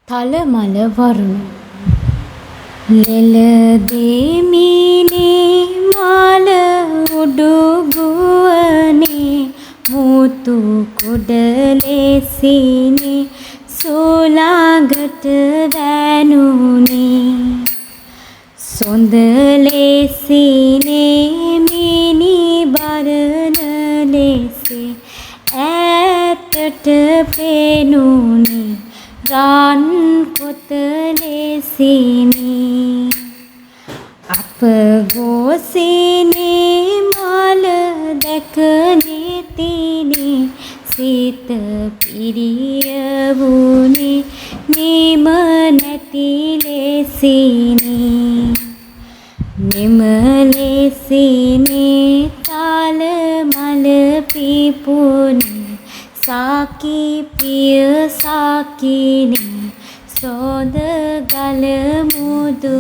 තලමල වරුණ ලෙලදෙමිනේ මාල උඩුගුවනේ මුතු කුඩලෙසිනේ සෝලාගට වැනුනේ සොඳලෙසිනේ මිනි බරන ලෙසේ ඈතට පෙනුනේ රන් කොතලෙසිනේ අප ගෝසිනේ මල දැක නෙතිනේ සිත පිරිය වුනේ නිම නැති ලෙසිනේ නිම ලෙසිනේ තල මල පිපුනේ සාකි පිය සාකිනේ සෝද ගල මුදු